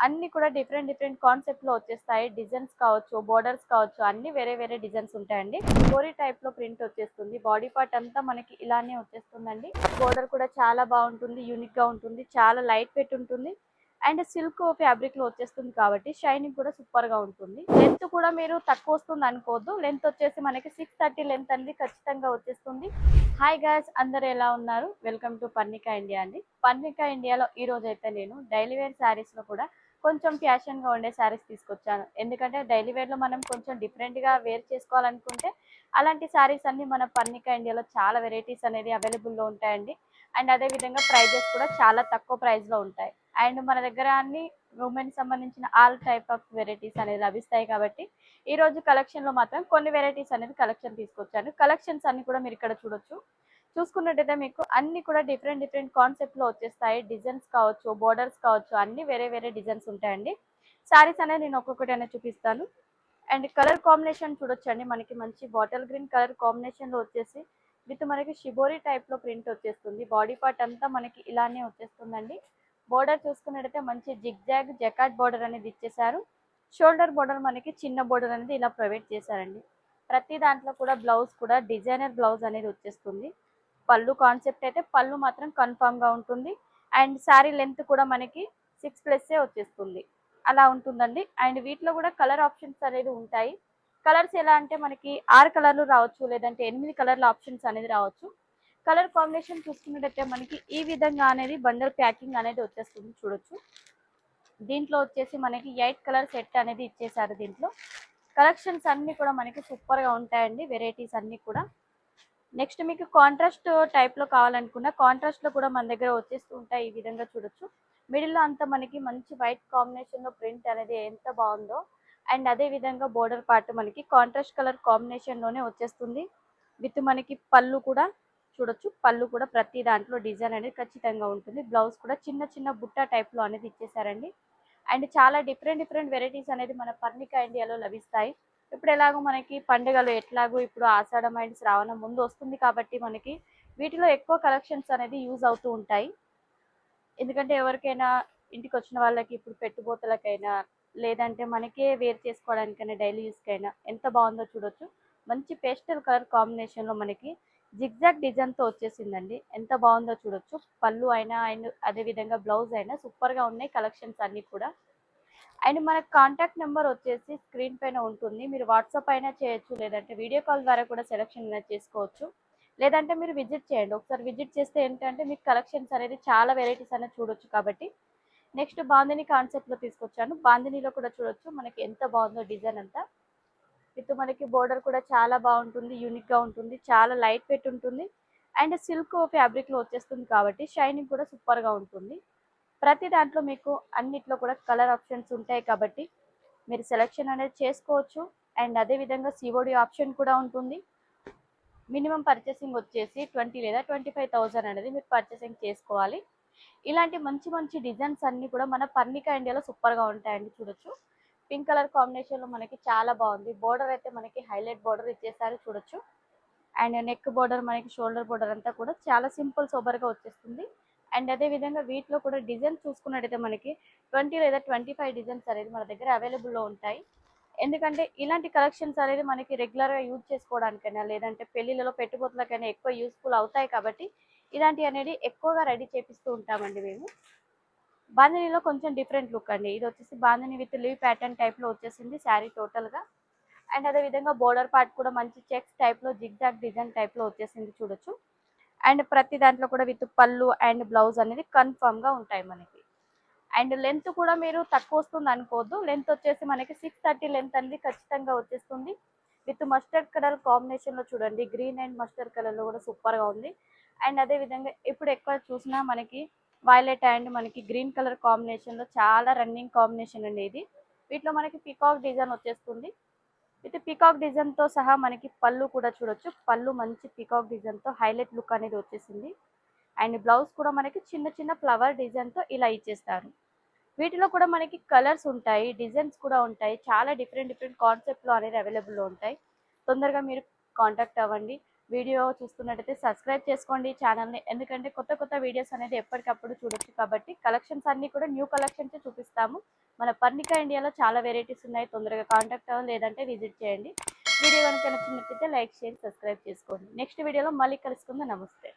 అన్ని కూడా different different concept లో వచ్చేస్తాయి. డిజైన్స్ కావచ్చు, బోర్డర్స్ కావచ్చు, అన్ని వేరే వేరే డిజైన్స్ ఉంటాయండి. స్టోరీ టైప్ లో ప్రింట్ వచ్చేస్తుంది. బాడీ పార్ట్ అంతా మనకి ఇలానే వచ్చేస్తుందండి. బోర్డర్ కూడా చాలా బాగుంటుంది, యూనిక్ గా ఉంటుంది, చాలా లైట్ వెయిట్ ఉంటుంది. అండ్ సిల్క్ ఫ్యాబ్రిక్ లో వచ్చేస్తుంది కాబట్టి షైనింగ్ కూడా సూపర్ గా ఉంటుంది. లెంత్ కూడా మీరు తక్కువ వస్తుంది అనుకోవద్దు. లెంత్ వచ్చేసి మనకి 630 లెంత్ అనేది ఖచ్చితంగా వచ్చేస్తుంది. హాయ్ గైస్, అందరు ఎలా ఉన్నారు? వెల్కమ్ టు పర్ణికా ఇండియా అండి. పర్ణికా ఇండియాలో ఈ రోజు అయితే నేను డైలీ వేర్ శారీస్ లో కూడా కొంచెం ఫ్యాషన్ గా ఉండే శారీస్ తీసుకొచ్చాను. ఎందుకంటే డైలీ వేర్ లో మనం కొంచెం డిఫరెంట్ గా వేర్ చేసుకోవాలనుకుంటే అలాంటి శారీస్ అన్ని మన పర్ణికా ఇండియాలో చాలా వెరైటీస్ అనేది అవైలబుల్ లో ఉంటాయండి. అండ్ అదే విధంగా ప్రైజెస్ కూడా చాలా తక్కువ ప్రైస్ లో ఉంటాయి. అండ్ మన దగ్గర అన్ని ఉమెన్ సంబంధించిన ఆల్ టైప్ ఆఫ్ వెరైటీస్ అనేది లభిస్తాయి. కాబట్టి ఈ రోజు కలెక్షన్ లో మాత్రం కొన్ని వెరైటీస్ అనేది కలెక్షన్ తీసుకొచ్చాను. కలెక్షన్స్ అన్ని కూడా మీరు ఇక్కడ చూడొచ్చు. చూసుకున్నట్టయితే మీకు అన్ని కూడా డిఫరెంట్ డిఫరెంట్ కాన్సెప్ట్ లో వచ్చేస్తాయి. డిజైన్స్ కావచ్చు, బోర్డర్స్ కావచ్చు, అన్ని వేరే వేరే డిజైన్స్ ఉంటాయండి. శారీస్ అనేది నేను ఒక్కొక్కటి అనేది చూపిస్తాను. అండ్ కలర్ కాంబినేషన్ చూడొచ్చండి. మనకి మంచి బాటిల్ గ్రీన్ కలర్ కాంబినేషన్ లో వచ్చేసి విత్ మనకి షిబోరి టైప్ లో ప్రింట్ వచ్చేస్తుంది. బాడీ పార్ట్ అంతా మనకి ఇలానే వచ్చేస్తుందండి. బోర్డర్ చూసుకున్నట్టయితే మంచి జిగ్ జాగ్ జకాట్ బోర్డర్ అనేది ఇచ్చేసారు. షోల్డర్ బోర్డర్ మనకి చిన్న బోర్డర్ అనేది ఇలా ప్రొవైడ్ చేశారండి. ప్రతి దాంట్లో కూడా బ్లౌజ్ కూడా డిజైనర్ బ్లౌజ్ అనేది వచ్చేస్తుంది. పళ్ళు కాన్సెప్ట్ అయితే పళ్ళు మాత్రం కన్ఫామ్ గా ఉంటుంది. అండ్ శారీ లెంత్ కూడా మనకి 6+ వచ్చేస్తుంది. అలా ఉంటుందండి. అండ్ వీటిలో కూడా కలర్ ఆప్షన్స్ అనేది ఉంటాయి. కలర్స్ ఎలా అంటే మనకి 6 కలర్లు రావచ్చు, లేదంటే 8 కలర్ల ఆప్షన్స్ అనేది రావచ్చు. కలర్ కాంబినేషన్ చూసుకున్నట్టయితే మనకి ఈ విధంగా అనేది బండల్ ప్యాకింగ్ అనేది వచ్చేస్తుంది. చూడొచ్చు. దీంట్లో వచ్చేసి మనకి 8 కలర్ సెట్ అనేది ఇచ్చేసారు. దీంట్లో కలెక్షన్స్ అన్ని కూడా మనకి సూపర్ గా ఉంటాయండి. వెరైటీస్ అన్ని కూడా. నెక్స్ట్ మీకు కాంట్రాస్ట్ టైప్ లో కావాలనుకున్న కాంట్రాస్ట్ లో కూడా మన దగ్గర వచ్చేస్తూ ఉంటాయి. ఈ విధంగా చూడొచ్చు. మిడిల్ లో అంతా మనకి మంచి వైట్ కాంబినేషన్ లో ప్రింట్ అనేది ఎంత బాగుందో. అండ్ అదే విధంగా బోర్డర్ పార్ట్ మనకి కాంట్రాస్ట్ కలర్ కాంబినేషన్ లోనే వచ్చేస్తుంది. విత్ మనకి పళ్ళు కూడా చూడొచ్చు. పళ్ళు కూడా ప్రతి దాంట్లో డిజైన్ అనేది ఖచ్చితంగా ఉంటుంది. బ్లౌజ్ కూడా చిన్న చిన్న బుట్ట టైప్ లో అనేది ఇచ్చేసారండి. అండ్ చాలా డిఫరెంట్ డిఫరెంట్ వెరైటీస్ అనేది మన పర్ణికా ఇండియాలో లభిస్తాయి. ఇప్పుడు ఎలాగో మనకి పండుగలు ఎట్లాగో ఇప్పుడు ఆషాఢం అండ్ శ్రావణం ముందు వస్తుంది కాబట్టి మనకి వీటిలో ఎక్కువ కలెక్షన్స్ అనేది యూజ్ అవుతూ ఉంటాయి. ఎందుకంటే ఎవరికైనా ఇంటికి వచ్చిన వాళ్ళకి ఇప్పుడు పెట్టుబోతలకైనా, లేదంటే మనకే వేర్ చేసుకోవడానికైనా, డైలీ యూస్కైనా ఎంత బాగుందో చూడొచ్చు. మంచి పేస్టల్ కలర్ కాంబినేషన్ లో మనకి జిగ్జాగ్ డిజైన్ తో వచ్చేసిందండి. ఎంత బాగుందో చూడొచ్చు. పళ్ళు అయినా అండ్ అదే విధంగా బ్లౌజ్ అయినా సూపర్ గా ఉన్నాయి కలెక్షన్స్ అన్ని కూడా. అండ్ మన కాంటాక్ట్ నెంబర్ వచ్చేసి స్క్రీన్ పైన ఉంటుంది. మీరు వాట్సాప్ అయినా చేయొచ్చు, లేదంటే వీడియో కాల్ ద్వారా కూడా సెలెక్షన్ అనేది చేసుకోవచ్చు. లేదంటే మీరు విజిట్ చేయండి. ఒకసారి విజిట్ చేస్తే ఏంటంటే మీకు కలెక్షన్స్ అనేది చాలా వెరైటీస్ అనేది చూడొచ్చు. కాబట్టి నెక్స్ట్ బాందిని కాన్సెప్ట్ లో తీసుకొచ్చాను. బాందినిలో కూడా చూడొచ్చు మనకి ఎంత బాగుందో డిజైన్ అంతా. విత్ మనకి బోర్డర్ కూడా చాలా బాగుంటుంది, యూనిక్ గా ఉంటుంది, చాలా లైట్ వెయిట్ ఉంటుంది. అండ్ సిల్క్ ఫ్యాబ్రిక్ లో వచ్చేస్తుంది కాబట్టి షైనింగ్ కూడా సూపర్ గా ఉంటుంది. ప్రతి దాంట్లో మీకు అన్నిట్లో కూడా కలర్ ఆప్షన్స్ ఉంటాయి కాబట్టి మీరు సెలెక్షన్ అనేది చేసుకోవచ్చు. అండ్ అదే విధంగా సిఓడి ఆప్షన్ కూడా ఉంటుంది. మినిమం పర్చేసింగ్ వచ్చేసి 20 లేదా 25,000 అనేది మీరు పర్చేసింగ్ చేసుకోవాలి. ఇలాంటి మంచి మంచి డిజైన్స్ అన్ని కూడా మన పర్ణికా ఇండియాలో సూపర్ గా ఉంటాయండి. చూడొచ్చు. పింక్ కలర్ కాంబినేషన్ లో మనకి చాలా బాగుంది. బోర్డర్ అయితే మనకి హైలైట్ బోర్డర్ ఇచ్చేసారు. చూడొచ్చు. అండ్ నెక్ బోర్డర్ మనకి షోల్డర్ బోర్డర్ అంతా కూడా చాలా సింపుల్ సోబర్ గా వచ్చేస్తుంది. అండ్ అదే విధంగా వీటిలో కూడా డిజైన్ చూసుకున్నట్టయితే మనకి 20 లేదా 25 డిజైన్స్ అనేది మన దగ్గర అవైలబుల్ లో ఉంటాయి. ఎందుకంటే ఇలాంటి కలెక్షన్స్ అనేది మనకి రెగ్యులర్ గా యూజ్ చేసుకోవడానికైనా, లేదంటే పెళ్లిళ్ళలో పెట్టుబడులకైనా ఎక్కువ యూస్ఫుల్ అవుతాయి. కాబట్టి ఇలాంటి అనేది ఎక్కువగా రెడీ చేపిస్తూ ఉంటామండి మేము. బాందినీలో కొంచెం డిఫరెంట్ లుక్ అండి. ఇది వచ్చేసి bandhani with leave pattern type లో వచ్చేసింది శారీ టోటల్ గా. అండ్ అదే విధంగా బోర్డర్ పార్ట్ కూడా మంచి చెక్స్ టైప్ లో జిగ్జాగ్ డిజైన్ టైప్ లో వచ్చేసింది. చూడొచ్చు. అండ్ ప్రతి దాంట్లో కూడా విత్ పళ్ళు అండ్ బ్లౌజ్ అనేది కన్ఫర్మ్ గా ఉంటాయి మనకి. అండ్ లెంత్ కూడా మీరు తక్కువ వస్తుంది అనుకోవద్దు. లెంత్ వచ్చేసి మనకి 630 లెంత్ అనేది ఖచ్చితంగా వచ్చేస్తుంది. విత్ మస్టర్డ్ కలర్ కాంబినేషన్ లో చూడండి. గ్రీన్ అండ్ మస్టర్డ్ కలర్ లో కూడా సూపర్ గా ఉంది. అండ్ అదే విధంగా ఇప్పుడు ఎక్కువ చూసినా మనకి వైలెట్ అండ్ మనకి గ్రీన్ కలర్ కాంబినేషన్ లో చాలా రన్నింగ్ కాంబినేషన్ అండి ఇది. వీటిలో మనకి పికాక్ డిజైన్ వచ్చేస్తుంది. విత్ పికాక్ డిజైన్ తో సహా మనకి పళ్ళు కూడా చూడొచ్చు. పళ్ళు మంచి పికాక్ డిజైన్ తో హైలైట్ లుక్ అనేది వచ్చేసింది. అండ్ బ్లౌజ్ కూడా మనకి చిన్న చిన్న ఫ్లవర్ డిజైన్ తో ఇలా ఇచ్చేస్తారు. వీటిలో కూడా మనకి కలర్స్ ఉంటాయి, డిజైన్స్ కూడా ఉంటాయి. చాలా డిఫరెంట్ డిఫరెంట్ కాన్సెప్ట్ లో అనేది అవైలబుల్ లో ఉంటాయి. తొందరగా మీరు కాంటాక్ట్ అవ్వండి. వీడియో చూస్తున్నట్టయితే సబ్స్క్రైబ్ చేసుకోండి ఛానల్ని, ఎందుకంటే కొత్త కొత్త వీడియోస్ అనేది ఎప్పటికప్పుడు చూడొచ్చు. కాబట్టి కలెక్షన్స్ అన్నీ కూడా న్యూ కలెక్షన్స్ చూపిస్తాము. మన పర్ణికా ఇండియాలో చాలా వెరైటీస్ ఉన్నాయి. తొందరగా కాంటాక్ట్ అవ్వండి, లేదంటే విజిట్ చేయండి. వీడియో కనుక నచ్చినట్లయితే లైక్ చేయండి, సబ్స్క్రైబ్ చేసుకోండి. నెక్స్ట్ వీడియోలో మళ్ళీ కలుసుకుందాం. నమస్తే.